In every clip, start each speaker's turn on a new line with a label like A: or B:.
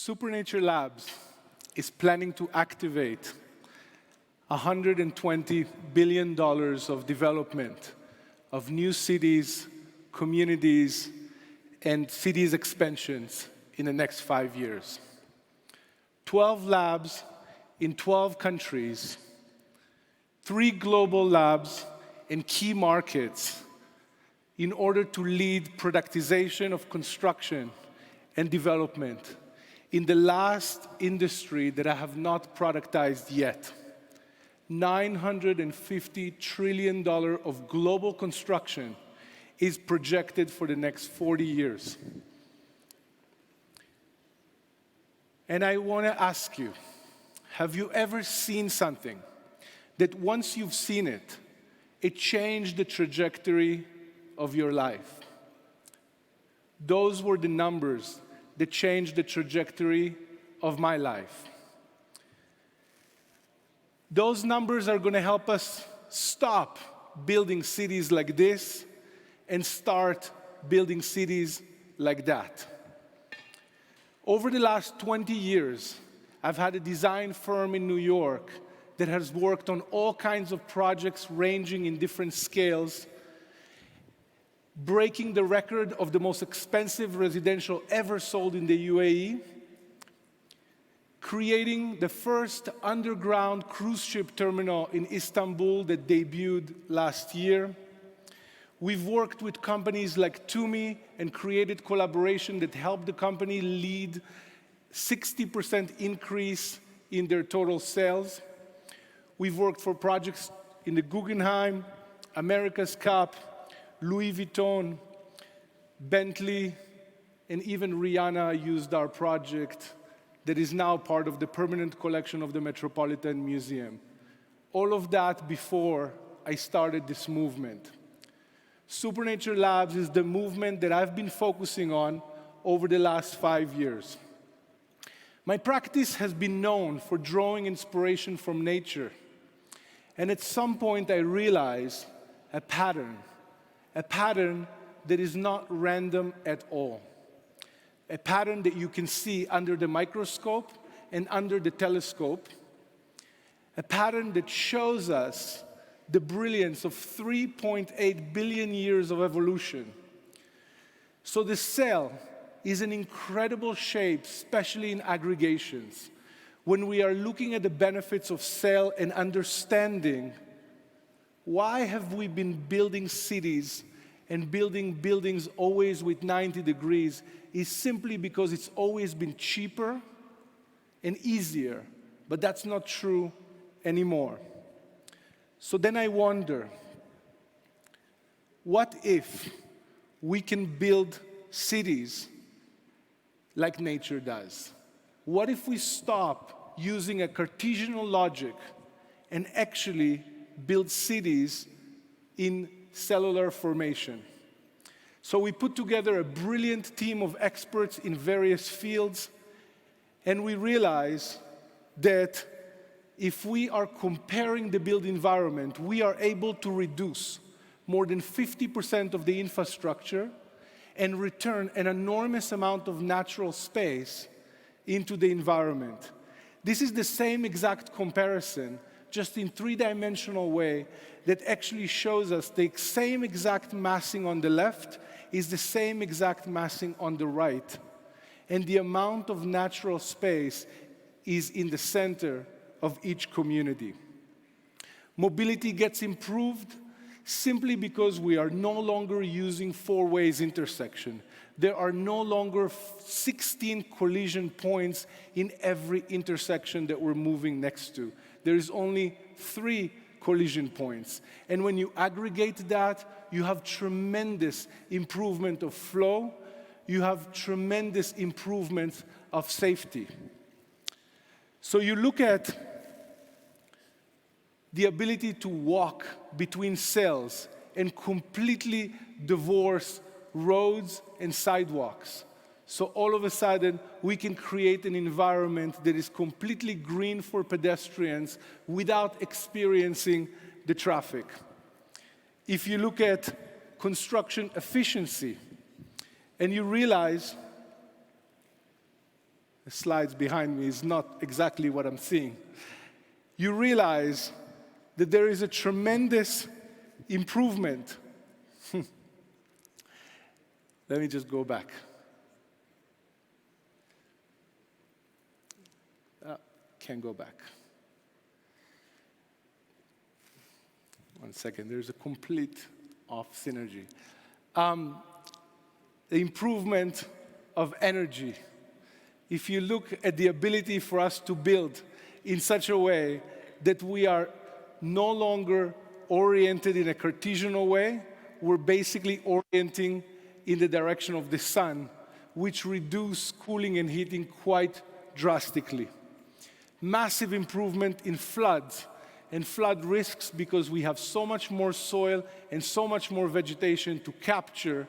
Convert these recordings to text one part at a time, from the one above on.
A: SuperNature Labs is planning to activate $120 billion of development of new cities, communities, and cities expansions in the next 5 years. 12 labs in 12 countries, 3 global labs in key markets in order to lead productization of construction and development in the last industry that I have not productized yet. $950 trillion of global construction is projected for the next 40 years. And I want to ask you, have you ever seen something that once you've seen it, it changed the trajectory of your life? Those were the numbers that changed the trajectory of my life. Those numbers are going to help us stop building cities like this and start building cities like that. Over the last 20 years, I've had a design firm in New York that has worked on all kinds of projects ranging in different scales, breaking the record of the most expensive residential ever sold in the UAE, creating the first underground cruise ship terminal in Istanbul that debuted last year. We've worked with companies like Tumi and created collaboration that helped the company lead 60% increase in their total sales. We've worked for projects in the Guggenheim, America's Cup, Louis Vuitton, Bentley, and even Rihanna used our project that is now part of the permanent collection of the Metropolitan Museum. All of that before I started this movement. SuperNature Labs is the movement that I've been focusing on over the last 5 years. My practice has been known for drawing inspiration from nature. And at some point I realized a pattern that is not random at all. A pattern that you can see under the microscope and under the telescope. A pattern that shows us the brilliance of 3.8 billion years of evolution. So the cell is an incredible shape, especially in aggregations. When we are looking at the benefits of cell and understanding why have we been building cities and building buildings always with 90 degrees is simply because it's always been cheaper and easier, but that's not true anymore. So then I wonder, what if we can build cities like nature does? What if we stop using a Cartesian logic and actually build cities in cellular formation? So we put together a brilliant team of experts in various fields, and we realize that if we are comparing the built environment, we are able to reduce more than 50% of the infrastructure and return an enormous amount of natural space into the environment. This is the same exact comparison, just in 3-dimensional way, that actually shows us the same exact massing on the left is the same exact massing on the right. And the amount of natural space is in the center of each community. Mobility gets improved simply because we are no longer using 4-way intersection. There are no longer 16 collision points in every intersection that we're moving next to. There is only 3 collision points. And when you aggregate that, you have tremendous improvement of flow. You have tremendous improvement of safety. So you look at the ability to walk between cells and completely divorce roads and sidewalks. So all of a sudden, we can create an environment that is completely green for pedestrians without experiencing the traffic. If you look at construction efficiency, and you realize the slides behind me is not exactly what I'm seeing, you realize that there is a tremendous improvement. Let me just go back. Can't go back. One second, there's a complete off synergy. The improvement of energy. If you look at the ability for us to build in such a way that we are no longer oriented in a Cartesian way, we're basically orienting in the direction of the sun, which reduce cooling and heating quite drastically. Massive improvement in floods and flood risks because we have so much more soil and so much more vegetation to capture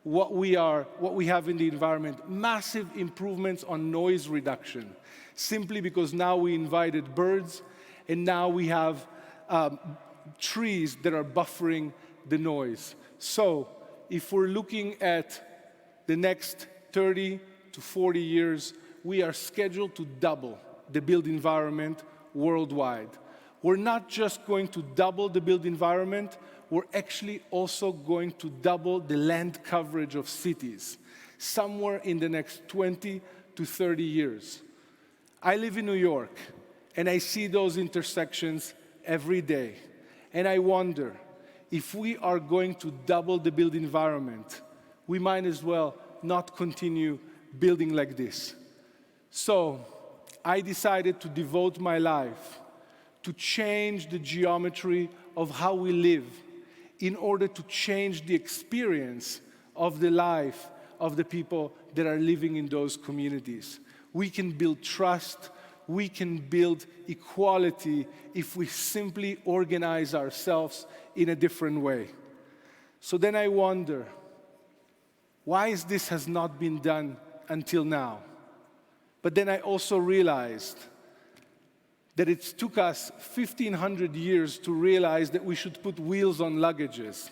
A: what we have in the environment. Massive improvements on noise reduction, simply because now we invited birds and now we have trees that are buffering the noise. So if we're looking at the next 30 to 40 years, we are scheduled to double the built environment worldwide. We're not just going to double the built environment, we're actually also going to double the land coverage of cities, somewhere in the next 20 to 30 years. I live in New York, and I see those intersections every day. And I wonder, if we are going to double the built environment, we might as well not continue building like this. So I decided to devote my life to change the geometry of how we live in order to change the experience of the life of the people that are living in those communities. We can build trust, we can build equality if we simply organize ourselves in a different way. So then I wonder, why is this has not been done until now? But then I also realized that it took us 1,500 years to realize that we should put wheels on luggages.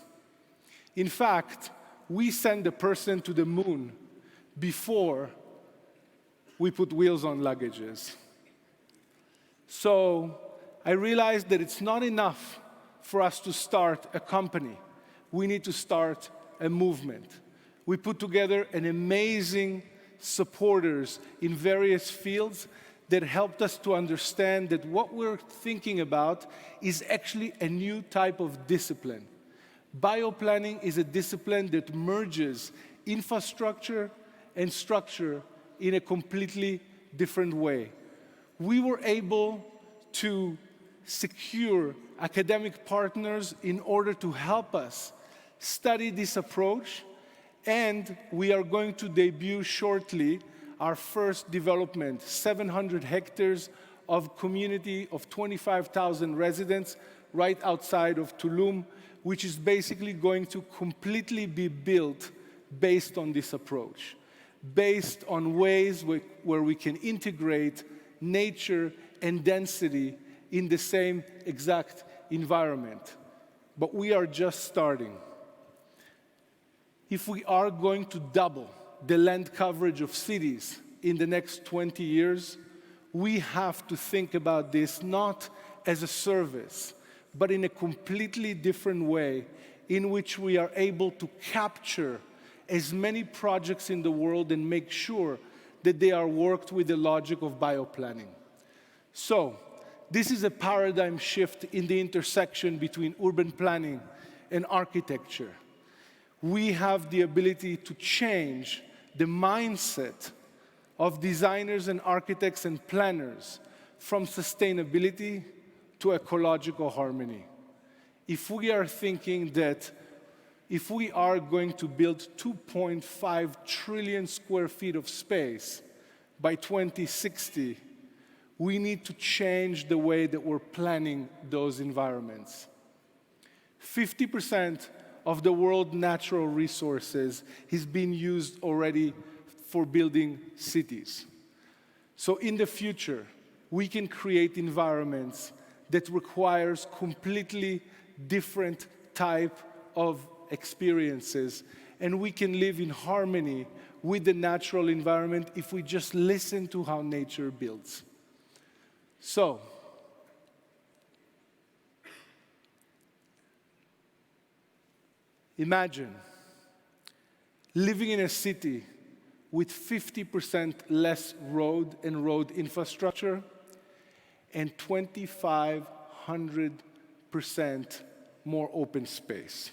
A: In fact, we sent a person to the moon before we put wheels on luggages. So I realized that it's not enough for us to start a company. We need to start a movement. We put together an amazing supporters in various fields that helped us to understand that what we're thinking about is actually a new type of discipline. Bioplanning is a discipline that merges infrastructure and structure in a completely different way. We were able to secure academic partners in order to help us study this approach, and we are going to debut shortly our first development, 700 hectares of community of 25,000 residents right outside of Tulum, which is basically going to completely be built based on this approach, based on ways where we can integrate nature and density in the same exact environment. But we are just starting. If we are going to double the land coverage of cities in the next 20 years, we have to think about this not as a service, but in a completely different way in which we are able to capture as many projects in the world and make sure that they are worked with the logic of bioplanning. So, this is a paradigm shift in the intersection between urban planning and architecture. We have the ability to change the mindset of designers and architects and planners from sustainability to ecological harmony. If we are thinking that if we are going to build 2.5 trillion square feet of space by 2060, we need to change the way that we're planning those environments. 50% of the world's natural resources is being used already for building cities. So in the future, we can create environments that requires completely different type of experiences, and we can live in harmony with the natural environment if we just listen to how nature builds. So, imagine living in a city with 50% less road and road infrastructure and 2,500% more open space.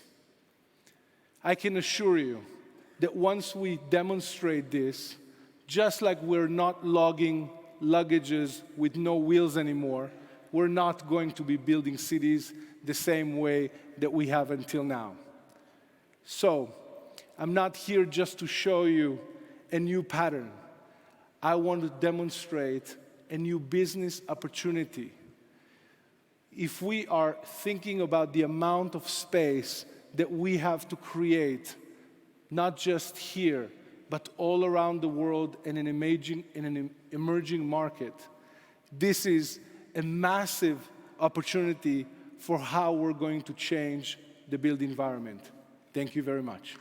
A: I can assure you that once we demonstrate this, just like we're not logging luggages with no wheels anymore, we're not going to be building cities the same way that we have until now. So, I'm not here just to show you a new pattern. I want to demonstrate a new business opportunity. If we are thinking about the amount of space that we have to create, not just here, but all around the world in an emerging market, this is a massive opportunity for how we're going to change the built environment. Thank you very much.